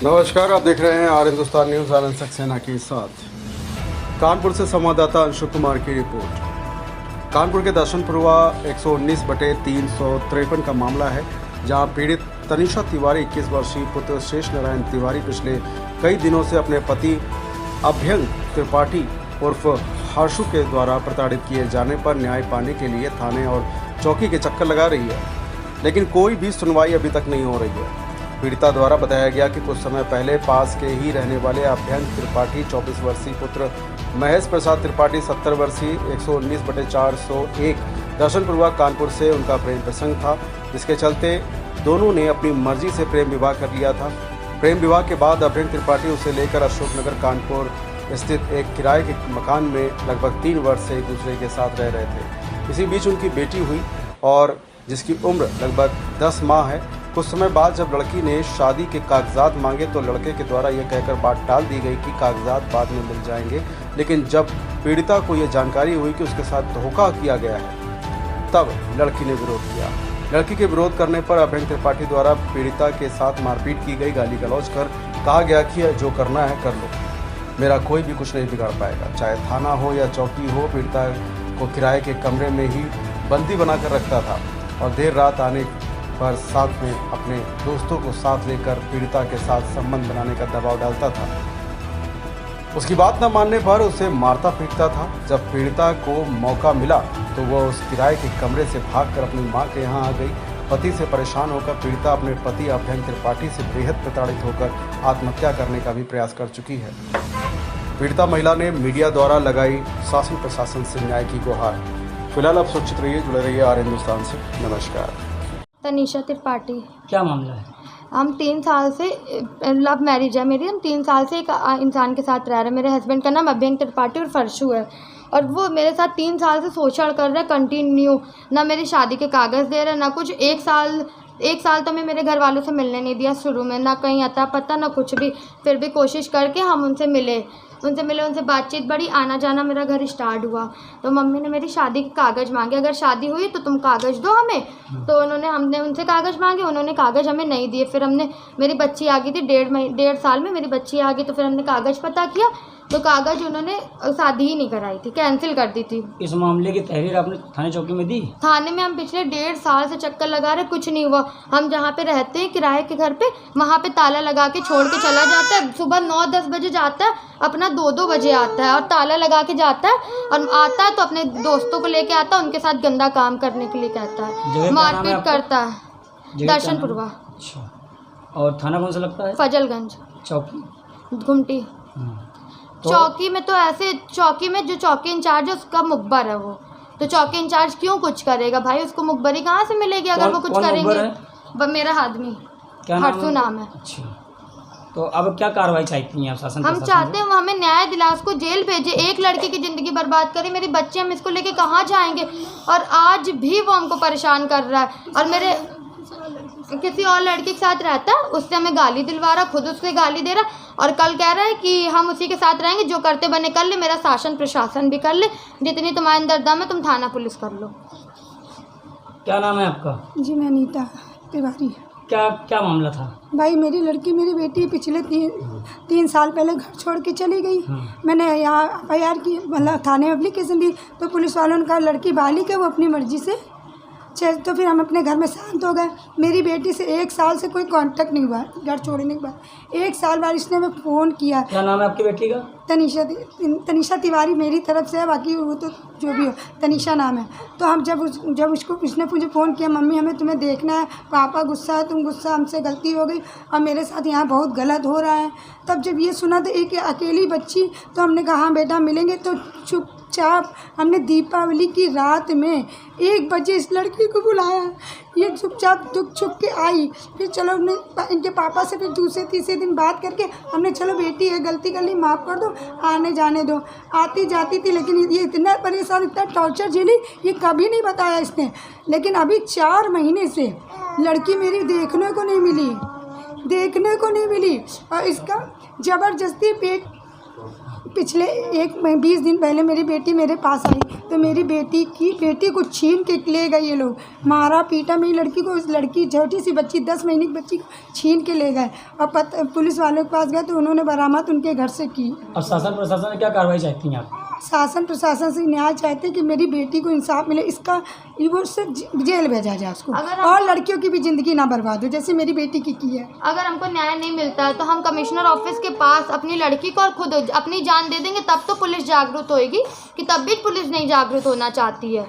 नमस्कार, आप देख रहे हैं आर हिंदुस्तान न्यूज। आनंद सक्सेना के साथ कानपुर से संवाददाता अंशु कुमार की रिपोर्ट। कानपुर के दर्शनपुरवा 119/353 का मामला है, जहां पीड़ित तनिषा तिवारी 21 वर्षीय पुत्र शेष नारायण तिवारी पिछले कई दिनों से अपने पति अभ्यंग त्रिपाठी उर्फ हर्षु के द्वारा प्रताड़ित किए जाने पर न्याय पाने के लिए थाने और चौकी के चक्कर लगा रही है, लेकिन कोई भी सुनवाई अभी तक नहीं हो रही है। पीड़िता द्वारा बताया गया कि कुछ समय पहले पास के ही रहने वाले अभ्यंग त्रिपाठी 24 वर्षीय पुत्र महेश प्रसाद त्रिपाठी 70 वर्षीय 119/401 दर्शनपुरवा कानपुर से उनका प्रेम प्रसंग था, जिसके चलते दोनों ने अपनी मर्जी से प्रेम विवाह कर लिया था। प्रेम विवाह के बाद अभ्यंग त्रिपाठी उसे लेकर अशोकनगर कानपुर स्थित एक किराए के मकान में लगभग 3 वर्ष से एक दूसरे के साथ रह रहे थे। इसी बीच उनकी बेटी हुई और जिसकी उम्र लगभग 10 माह है। कुछ समय बाद जब लड़की ने शादी के कागजात मांगे तो लड़के के द्वारा यह कहकर बात टाल दी गई कि कागजात बाद में मिल जाएंगे, लेकिन जब पीड़िता को यह जानकारी हुई कि उसके साथ धोखा किया गया है, तब लड़की ने विरोध किया। लड़की के विरोध करने पर अभ्यंग त्रिपाठी द्वारा पीड़िता के साथ मारपीट की गई। गाली गलौज कर कहा गया कि जो करना है कर लो, मेरा कोई भी कुछ नहीं बिगाड़ पाएगा। चाहे थाना हो या चौकी हो, पीड़िता को किराए के कमरे में ही बंदी बनाकर रखता था और देर रात आने पर साथ में अपने दोस्तों को साथ लेकर पीड़िता के साथ संबंध बनाने का दबाव डालता था। उसकी बात न मानने पर उसे मारता पीटता था। जब पीड़िता को मौका मिला तो वह उस किराए के कमरे से भागकर अपनी मां के यहां आ गई। पति से परेशान होकर पीड़िता अपने पति अभ्यंग त्रिपाठी से बेहद प्रताड़ित होकर आत्महत्या करने का भी प्रयास कर चुकी है। पीड़िता महिला ने मीडिया द्वारा लगाई शासन प्रशासन से न्याय की गुहार। फिलहाल आप सुरक्षित रहिए, जुड़े रहिए आर हिंदुस्तान से। नमस्कार। तनिषा त्रिपाठी। क्या मामला है? हम 3 साल से लव मैरिज है मेरी। हम 3 साल से एक इंसान के साथ रह रहे हैं। मेरे हस्बैंड का नाम अभ्यंग त्रिपाठी और फर्शु है, और वो मेरे साथ 3 साल से शोषण कर रहा है कंटिन्यू। ना मेरी शादी के कागज़ दे रहा है, ना कुछ। एक साल तो मैं मेरे घर वालों से मिलने नहीं दिया शुरू में, ना कहीं अता पता ना कुछ भी। फिर भी कोशिश करके हम उनसे मिले, उनसे बातचीत बढ़ी, आना जाना मेरा घर स्टार्ट हुआ। तो मम्मी ने मेरी शादी के कागज़ मांगे, अगर शादी हुई तो तुम कागज़ दो हमें। तो हमने उनसे कागज़ मांगे, उन्होंने कागज़ हमें नहीं दिए। फिर मेरी बच्ची आ गई थी, 1.5 साल में मेरी बच्ची आ गई। तो फिर हमने कागज़ पता किया तो कागज़ उन्होंने शादी ही नहीं कराई थी, कैंसिल कर दी थी। इस मामले की तहरीर आपने थाने चौकी में दी? थाने में हम पिछले 1.5 साल से चक्कर लगा रहे, कुछ नहीं हुआ। हम जहाँ पे रहते हैं किराए के घर पे, वहाँ पे ताला लगा के छोड़ के चला जाता है। सुबह 9-10 बजे जाता है, अपना 2-2 बजे आता है और ताला लगा के जाता है। और आता है तो अपने दोस्तों को लेके आता है, उनके साथ गंदा काम करने के लिए कहता है, मारपीट करता है। दर्शनपुरवा। अच्छा, और थाना कौन सा लगता है? फजलगंज। चौकी घुमटी। तो चौकी में तो ऐसे, चौकी में जो चौकी इंचार्ज है उसका मुखबर है वो, तो चौकी इंचार्ज क्यों कुछ करेगा भाई? उसको मुखबरी कहाँ से मिलेगी अगर वो कुछ करेंगे? मेरा आदमी हर्षु नाम है। अच्छा, तो अब क्या कार्रवाई चाहती हैं आप शासन? हम चाहते हैं वो हमें न्याय दिला, उसको जेल भेजे। एक लड़की की ज़िंदगी बर्बाद करे, मेरी बच्चे, हम इसको लेके कहाँ जाएंगे? और आज भी वो हमको परेशान कर रहा है, और मेरे किसी और लड़के के साथ रहता है, उससे हमें गाली दिलवा रहा, खुद उससे गाली दे रहा, और कल कह रहा है कि हम उसी के साथ रहेंगे, जो करते बने कर ले, मेरा शासन प्रशासन भी कर ले, जितनी तुम्हारे अंदर दम है तुम थाना पुलिस कर लो। क्या नाम है आपका? जी, मैं अनीता तिवारी। क्या मामला था? भाई मेरी लड़की, मेरी बेटी पिछले 3 साल पहले घर छोड़ के चली गई। मैंने यहाँ FIR की, मतलब थाने में एप्लीकेशन दी, तो पुलिस वालों ने कहा लड़की बालिग है, वो अपनी मर्जी से। तो फिर हम अपने घर में शांत हो गए। मेरी बेटी से 1 साल से कोई कांटेक्ट नहीं हुआ घर छोड़ने के बाद। 1 साल बाद इसने हमें फ़ोन किया। क्या नाम है आपकी बेटी का? तनिषा तिवारी मेरी तरफ से है, बाकी वो तो जो भी हो, तनिषा नाम है। तो हम जब उसको उसने मुझे फ़ोन किया, मम्मी हमें तुम्हें देखना है, पापा गुस्सा है, तुम गुस्सा, हमसे गलती हो गई और मेरे साथ यहाँ बहुत गलत हो रहा है। तब जब ये सुना तो एक अकेली बच्ची, तो हमने कहा हाँ बेटा मिलेंगे। तो चुपचाप हमने दीपावली की रात में 1 बजे इस लड़की को बुलाया। ये चुपचाप छुप के आई। फिर चलो हमने इनके पापा से फिर दूसरे तीसरे दिन बात करके हमने, चलो बेटी है, गलती कर ली, माफ़ कर दो, आने जाने दो। आती जाती थी, लेकिन ये इतना परेशान, इतना टॉर्चर झेली, ये कभी नहीं बताया इसने। लेकिन अभी 4 महीने से लड़की मेरी देखने को नहीं मिली, और इसका ज़बरदस्ती पेट पिछले 20 दिन पहले मेरी बेटी मेरे पास आई तो मेरी बेटी को छीन के ले गए ये लोग, मारा पीटा मेरी लड़की को। उस लड़की छोटी सी बच्ची 10 महीने की बच्ची को छीन के ले गए और पुलिस वालों के पास गए तो उन्होंने बरामद उनके घर से की। अब शासन प्रशासन ने क्या कार्रवाई चाहती हैं आप? शासन प्रशासन से न्याय चाहते हैं कि मेरी बेटी को इंसाफ मिले, इसका वो सिर्फ जेल भेजा जाए उसको, और लड़कियों की भी ज़िंदगी ना बर्बाद हो जैसे मेरी बेटी की है। अगर हमको न्याय नहीं मिलता है तो हम कमिश्नर ऑफिस के पास अपनी लड़की को और खुद अपनी जान दे देंगे, तब तो पुलिस जागरूक होएगी कि तब भी पुलिस नहीं जागरूक होना चाहती है।